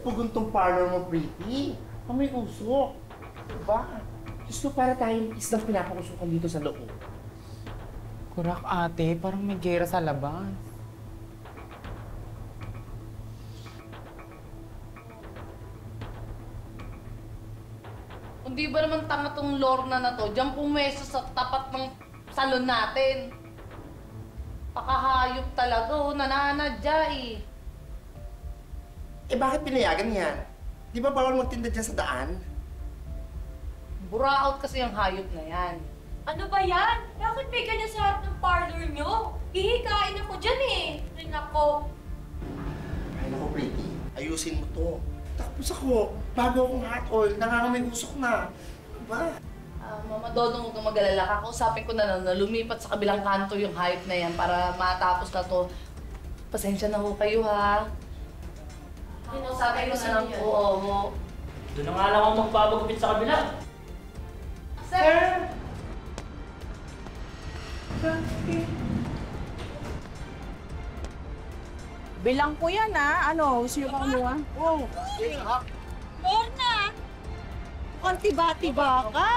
pugon tong parlor mo, pretty. May usok. Diba? Diyos ko, para tayong isang pinapakusukan dito sa loob. Kurak ate, parang may gera sa labas. Hindi ba naman tanga tong Lorna na to? Diyan pumesto sa tapat ng salon natin. Pakahayop talaga, oh. Nananadya eh. Eh, bakit pinayagan yan? Di ba bawal magtinda dyan sa daan? Buraot kasi ang hayop na yan. Ano ba yan? Bakit may ganyan sa harap ng parlor nyo? Hihikain ako dyan eh. Ay nako. Ay, naku, pretty. Ayusin mo to. Tapos ako, bago akong hot oil, nangangamay usok na. Ano ba? Mama Dodong, huwag kang mag-alala. Kakausapin ko na lumipat sa kabilang kanto yung hayop na yan para matapos na to. Pasensya na ho kayo, ha? Kinausapin ko na lang po, oo. Doon na nga lang ako magpapagupit sa kabila. Sir! Bilang ko yan, ha? Ano? Gusto nyo kang luha? Oo. Lorna! Mukhang tiba-tiba ka.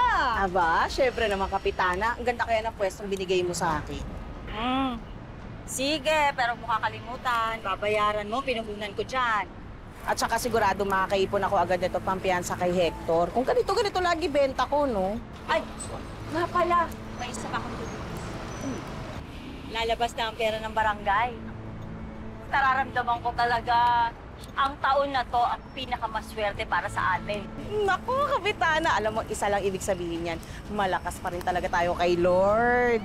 Aba, syempre naman, Kapitana. Ang ganda kaya ng pwestong binigay mo sa akin. Sige, pero mukha kalimutan. Babayaran mo, pinuhunan ko dyan. At saka sigurado makakaipon ako agad nito pampiyansa kay Hector. Kung ganito lagi benta ko, no? Ay, nga pala. May isa pa akong tutulis. Lalabas na ang pera ng barangay. Nararamdaman ko talaga ang taon na to ang pinakamaswerte para sa atin. Naku, Kapitana. Alam mo, isa lang ibig sabihin yan. Malakas pa rin talaga tayo kay Lord.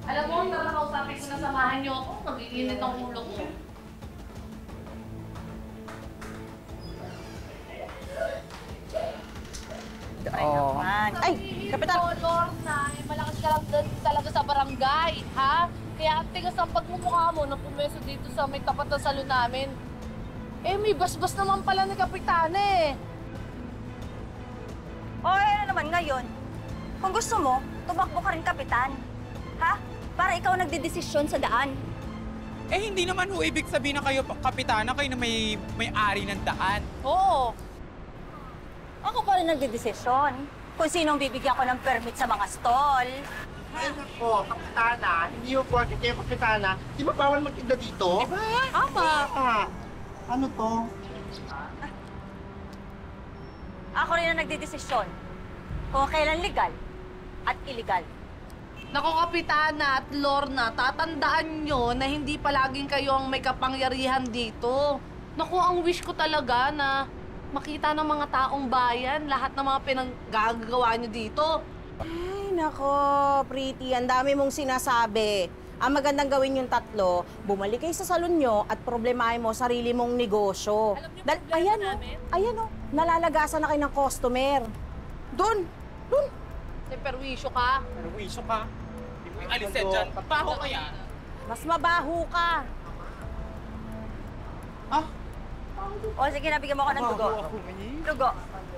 Alam mo, tara kausapin ko na samahan niyo ako. Nagiginit ang ulo ko. Oo. Ay, Kapitan! Lorna, malakas ka lang talaga sa barangay, ha? Kaya ang tigas ang pagmumukha mo nung pumeso dito sa may tapat na salon namin. Eh, may basbas naman pala ni Kapitana eh. O, ano naman ngayon? Kung gusto mo, tumakbo ka rin, Kapitan. Ha? Para ikaw nagdedesisyon sa daan. Eh, hindi naman ho ibig sabihin na kayo, Kapitana, kayo na may-ari ng daan. Oo. Ako pa rin nagdedesisyon kung sinong bibigyan ko ng permit sa mga stall. Ay, nako, Kapitana. Hindi mo po kayo, Kapitana. Di ba bawal magtinda dito? Diba? Ama. Ano to? Ako rin ang nagdedesisyon kung kailan legal at illegal. Naku, Kapitana at Lorna, tatandaan nyo na hindi palaging kayo ang may kapangyarihan dito. Naku, ang wish ko talaga na makita ng mga taong bayan lahat ng mga pinaggagawa nyo dito. Ay, nako, Pretty. Ang dami mong sinasabi. Ang magandang gawin yung tatlo, bumalik kayo sa salon nyo at problemahin mo sarili mong negosyo. Alam niyo problema Ayan, namin? Ayan, nalalagasan na kayo ng customer. Doon. May perwisyo ka. Pero wiso ka. Hindi mo alisin dyan. Paho ka yan. Mas mabaho ka. Ah? O sige, nabigyan mo ako ng dugo. Dugo.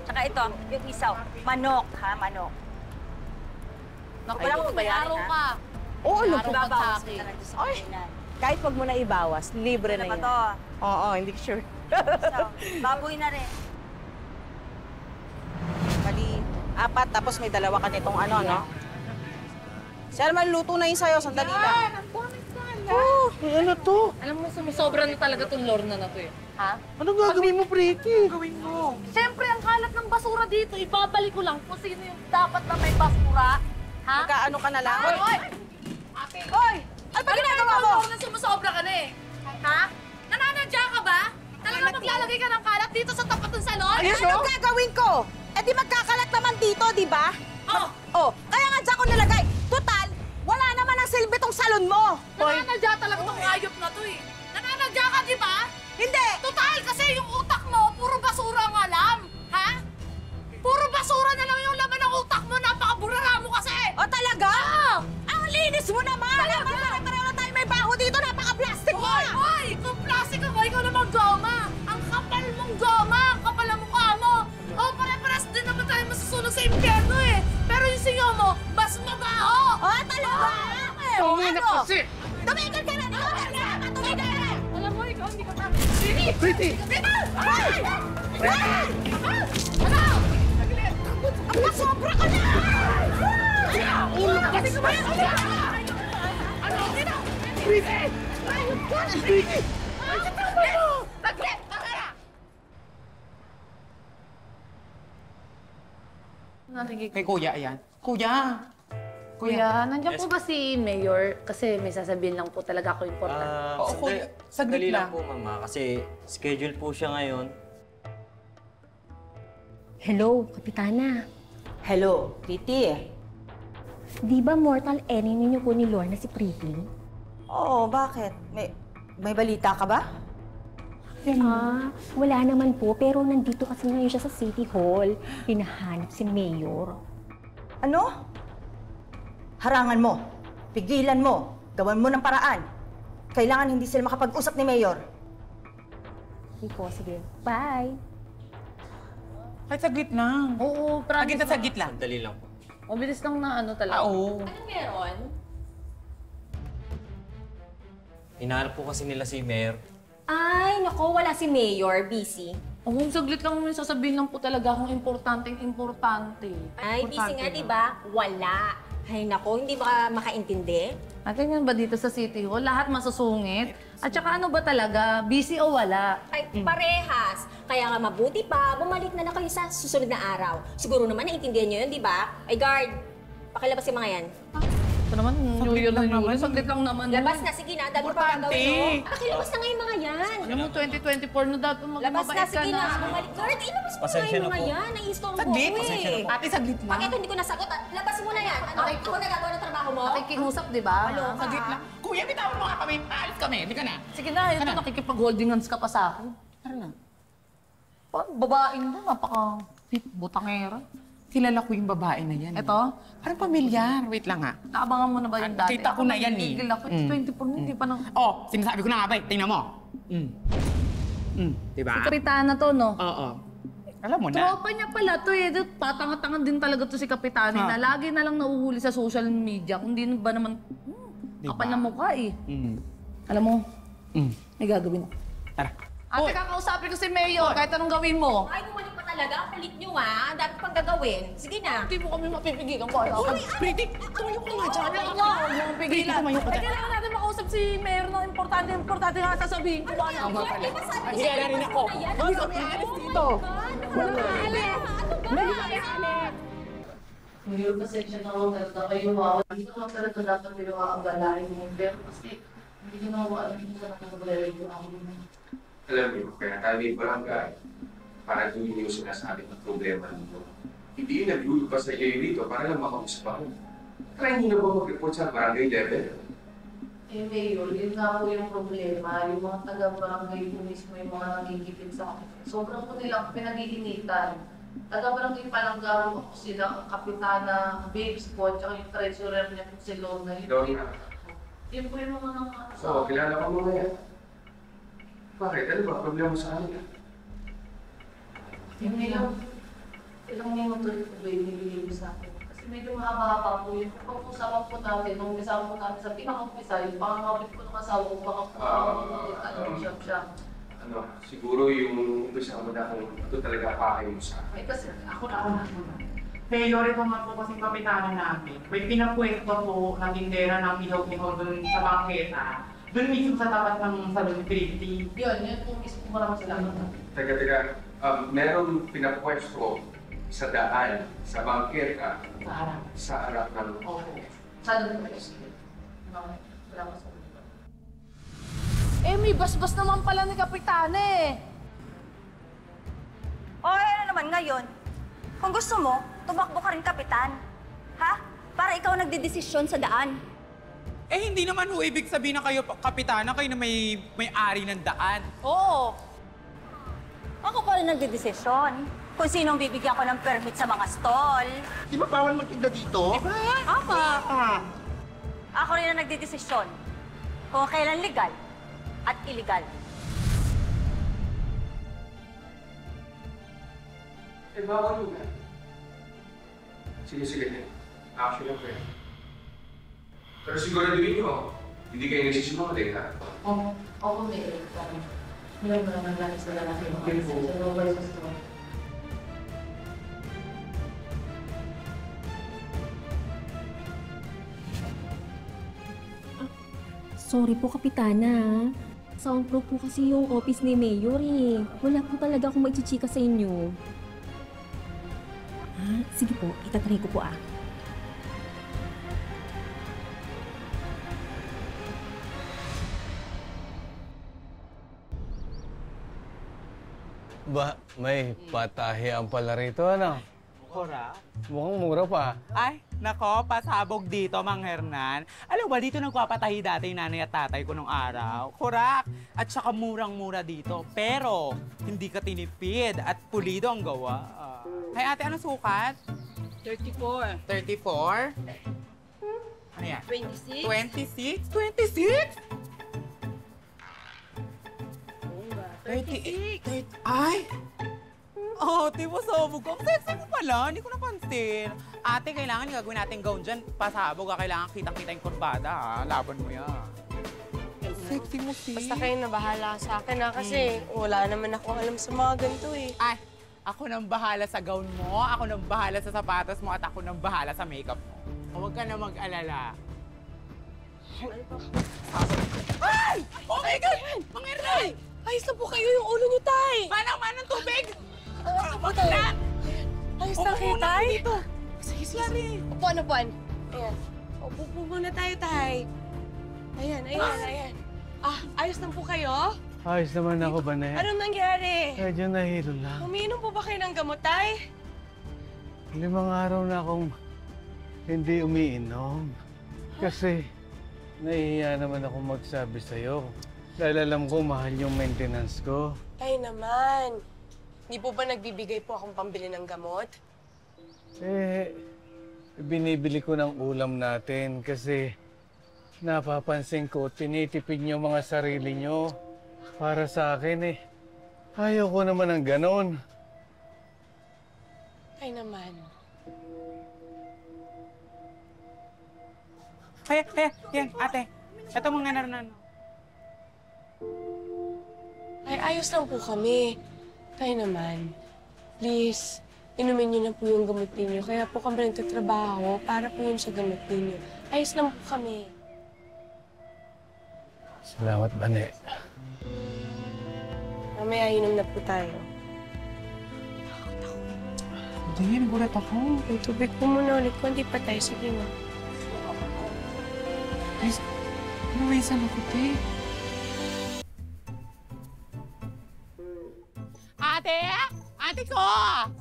Tsaka ito, yung isaw. Manok, ha? Manok. Naku, Wala akong may bayaran, araw ha? ka. Oo, May naku. araw ka sa Babawas akin. na lang sa Ay! kainan. Kahit wag mo na ibawas, libre Ano na ba yan. to? Oo, hindi ko sure. Isaw. Baboy na rin. Mali. 4, tapos may 2 ka nitong ano, no? Sir, maluto na yun sa'yo. Sandali lang. Oh, ano to? Alam mo, sumusobra na talaga itong Lorna na to eh. Ha? Anong gagawin mo, pretty? Gawin mo. Siyempre, ang kalat ng basura dito, ibabalik ko lang kung sino yung dapat na may basura. Ha? Magkaano ka na lang? Hoy! Hoy! Ano ba ginagawa mo? Lorna, sumusobra ka na eh. Ha? Nananadya ka ba? Talagang maglalagay ka ng kalat dito sa tapat ng salon? Anong gagawin ko? Eh di magkakalat naman dito, di ba? Oh! Oh, kaya nga dyan ko nalagay. Total, wala naman ang silbi tong salon mo. Nananadya talaga tong hayop na to eh. Nananadya ka, di ba? Hindi! Total, kasi yung utak mo, puro basura ang alam. Ha? Puro basura na lang yung laman ng utak mo. Napakaburara mo kasi. O talaga? Ah! Ang linis mo naman! Talaga? Pare-pareho na tayo may baho dito, napaka-plastic mo! Hoy! Kung plastic ako, ikaw naman goma. Ang kapal mong goma. Ang kapal ang mukha mo. Oh, pare-pares din naman tayo masusunog sa impyerno eh. Pero yung sinyo mo, mas mabaho. O talaga? Oh, ano? kasi! Tumigil ka na! Tumigil ka na! Pretty! Ang sobra ka na! Ulo ka kasi Kay Kuya, ayan. Kuya! Kuya, nandiyan po ba si Mayor? Kasi may sasabihin lang po talaga ako important. Oo, kuya. Saglit Dali lang. lang po, mama. Kasi schedule po siya ngayon. Hello, Kapitana. Hello, Pretty. Di ba mortal enemy niyo po ni Lorna si Pretty? Oo, bakit? May balita ka ba? Wala naman po, pero nandito kasi ngayon siya sa City Hall. Hinahanap si Mayor. Ano? Harangan mo. Pigilan mo. Gawan mo ng paraan. Kailangan hindi sila makapag-usap ni Mayor. Sige po, sige. Bye! Kahit saglit lang. Oo, promise. Saglit lang. Dali lang po. Mabilis lang na ano talaga. Oo. Anong meron? Hinahanap po kasi nila si Mayor. Ay, nako, wala si Mayor. Busy. Oo, saglit lang may sasabihin lang po talaga akong importante. Ay, busy nga, di ba? Wala. Ay, nako, hindi ba makaintindi? At ganyan ba dito sa City Hall? Lahat masusungit? At saka ano ba talaga? Busy o wala? Ay, parehas. Kaya nga mabuti pa, bumalik na kayo sa susunod na araw. Siguro naman naiintindihan niyo yun, di ba? Ay, guard, pakilabas yung mga yan. Ito naman, New Year na New Year. Saglit lang naman. Labas na, sige na, dami pa Importante. gagawin mo. Pakilabas na nga yung mga yan. Alam mo, 2024 na dapat Labas na, magmabait ka sige na. na. Bumalik. Guard, ilabas mo na nga Pasensya yung na mga po. yan. Nai-istorbo Saglit. ko Pasensya na eh. po. Ate, saglit lang. Bakit hindi ko nasagot? Labas mo na yan. Ano, ako nagagawa ng trabaho mo? Nakikiusap, di ba? Maloka. Saglit lang. Kuya, bitawan mo nga kami. Aalis kami. Hindi ka na. Sige na, ito nakikipag-holding hands ka pa sa akin. Tara na. Babaeng mo, butangera. Kilala ko yung babae na yan. Ito? Parang pamilyar. Wait lang ha. Naabangan mo na ba yung dati? Kita ko na yan eh. Gigil ako. It's 24 na, hindi pa nang... Oh, sinasabi ko na nga ba, tingnan mo. Diba? Si Kapitana to, no? Oo. Alam mo na. Tropa niya pala to eh. Patanga-tangan din talaga to si Kapitana na lagi na lang nauhuli sa social media. Kung di ba naman, Diba? kapal na mukha eh. Alam mo, may gagawin ako. Tara. Ate, kakausapin ko si Mayor kahit anong gawin mo. Ay, bumalik pa talaga. Ang kulit nyo ah. Ang dami pang gagawin. Sige na. Hindi mo kami mapipigilan ko. Alam. Pretty, tumayo ka nga dyan. Alam mo, huwag mong pigilan. Tumayo ka Ay, dyan. kailangan natin makausap si Mayor ng importante nga sasabihin ko. Ano? Tama pala. Di ba sabi Ay, niya, kaya rin ako. Hindi kami aalis dito. Mayor, pasensya na ako. Talaga kayo ako. Dito lang talaga dapat kayo kakagalahin mo. Pero kasi, hindi ko na ako alam kung saan nakakagalahin ko ako. Alam niyo, kaya tayo may barangay para gawin yung sinasabi ng problema nito. Hindi yung naglulupas na kayo dito para lang makausap ako. Try niyo na ba mag-report sa barangay level? Eh, Mayor, yun nga po yung problema. Yung mga taga-barangay po mismo yung mga nagigipid sa akin. Sobrang po nilang pinag-iinitan. Taga-barangay palang gawin ko sila ang Kapitana Babes po, tsaka yung treasurer niya po si Lorna. Lorna. Yun po yung mga nang... So, kilala ka mo ngayon. Bakit? Ano ba? Problema sa kanila? Yung ilang minuto rin po ba yung nililin sa akin. Kasi medyo mahaba-haba po yung pag-usapan po natin, nung umpisa po natin sa pinaka-umpisa, yung pangangabit ko ng asawa ko, baka po siya. Ano, siguro yung umpisa mo na kung ito talaga pakay mo sa akin. Eh kasi Ako na. Mayor, ito nga po kasi kapitana namin. May pinapwento po na tindera ng ilaw-ilaw doon sa bangketa. Doon mismo sa tapat ng Salon 50. yun po mismo maraming salamat. Teka. Meron pinapwesto sa daan, sa bangketa, Sa harap. sa harap ng... Opo. Sana naman kayo sige. Salamat sa mga. Eh, may basbas naman pala ni Kapitana eh. O, ano naman ngayon? Kung gusto mo, tumakbo ka rin, Kapitan. Ha? Para ikaw nagdedesisyon sa daan. Eh, hindi naman ho ibig sabihin na kayo, kapitana, kayo na may-ari ng daan. Oo. Ako pa rin nagdedesisyon. Kung sinong bibigyan ko ng permit sa mga stall. Di ba bawal magtinda dito? Ama! Ako rin ang nagdedesisyon. Kung kailan legal at illegal. Eh, bawal yun. Sige. Action lang kayo. Pero siguraduhin nyo, hindi kayo nagsisinungaling, ha? Oo, may Sorry po, Kapitana. Soundproof po kasi yung office ni Mayor eh. Wala po talaga akong maichichika sa inyo. Sige po, itatry ko po ah. Ba, may patahian pala rito, ano? Kora? Mukhang mura pa. Ay, nako, pasabog dito, Mang Hernan. Alam ba, dito nagpapatahi dati yung nanay at tatay ko nung araw. Kurak! At saka murang-mura dito. Pero, hindi ka tinipid at pulido ang gawa. Ay, ate, anong sukat? 34. 34? Ano yan? 26. 26? 26? 38. Ay! Ate, pasabog ka. Ang sexy mo pala. Hindi ko napansin. Ate, kailangan yung gagawin natin gown dyan. Pasabog ka. Kailangan kitang-kita yung kurbada, ha? Laban mo yan. Sexy mo, sis. Basta kayo na bahala sa akin ha, kasi wala naman akong alam sa mga ganito eh. Ay, ako nang bahala sa gown mo, ako nang bahala sa sapatos mo, at ako nang bahala sa makeup mo. Huwag ka na mag-alala. Ay! Oh my God! Mang Hernan! Ayos na po kayo yung ulo niyo, Tay! Manang tubig! Upo lang! Ayos na kayo, Tay? Sige, sige. Upuan, upuan. Ayan. Upo po muna tayo, Tay. Ayan. Ayos lang po kayo? Ayos naman ako, Bane. Anong nangyari? Medyo nahilo lang. Umiinom po ba kayo ng gamot, Tay? 5 araw na akong hindi umiinom. Kasi nahihiya naman ako magsabi sa'yo. Dahil alam ko, mahal yung maintenance ko. Tay naman. Di po ba nagbibigay po akong pambili ng gamot? Binibili ko ng ulam natin kasi napapansin ko, tinitipid niyo mga sarili niyo para sa akin eh. Ayaw ko naman ng ganon. Tay naman. Yan, ate. Ito mga naroon. Ay, ayos lang po kami. Tay naman. Please, inumin niyo na po yung gamot ninyo. Kaya po kami nagtatrabaho para po yun sa gamot ninyo. Ayos lang po kami. Salamat, Bane. Mamaya inom na po tayo. Hindi, nagulat ako. May tubig po muna ulit ko. Hindi pa tayo. Sige na. Please, nawisan ako, te. Ate! Ate ko!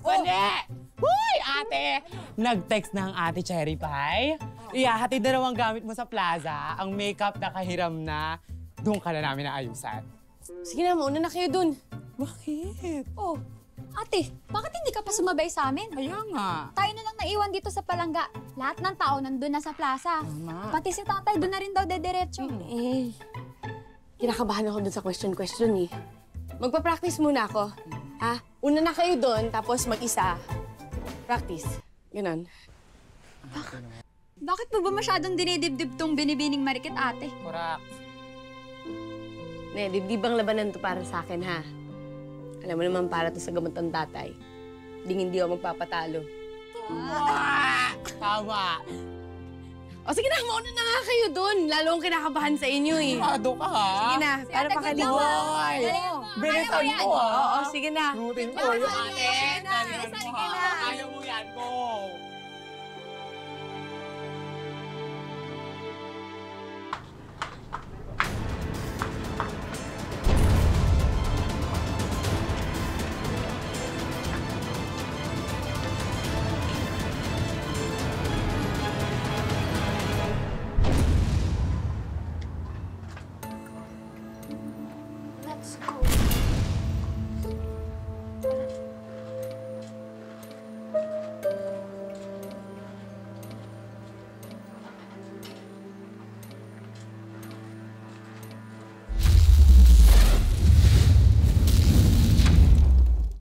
Bane! Huy, ate! Nag-text na ang ate Cherry Pie. Iyahatid na raw ang gamit mo sa plaza. Ang makeup na kahiram na. Doon ka na namin naayusan. Sige na, mauna na kayo dun. Bakit? Oh, ate, bakit hindi ka pa sumabay sa amin? Kaya nga. Tayo na lang naiwan dito sa palangga. Lahat ng tao nandun na sa plaza. Tama. Pati si tatay doon na rin daw dediretso. Kinakabahan ako dun sa question eh. Magpa-practice muna ako. Ha? Una na kayo dun, tapos mag-isa. Practice. Ganon. Bakit mo ba masyadong dinidibdib tong binibining marikit, ate? Correct. Ne, dibdibang labanan to para sa akin, ha? Alam mo naman, para to sa gamot ng tatay. Hindi ako magpapatalo. Tama. O sige na, mauna na nga kayo dun. Lalo akong kinakabahan sa inyo, eh. Sigurado ka, ha? Sige na, para pakaliway. Bilisan mo, ha? Oo, sige na. Rutin ko. Ate, Sige na. Ayaw mo,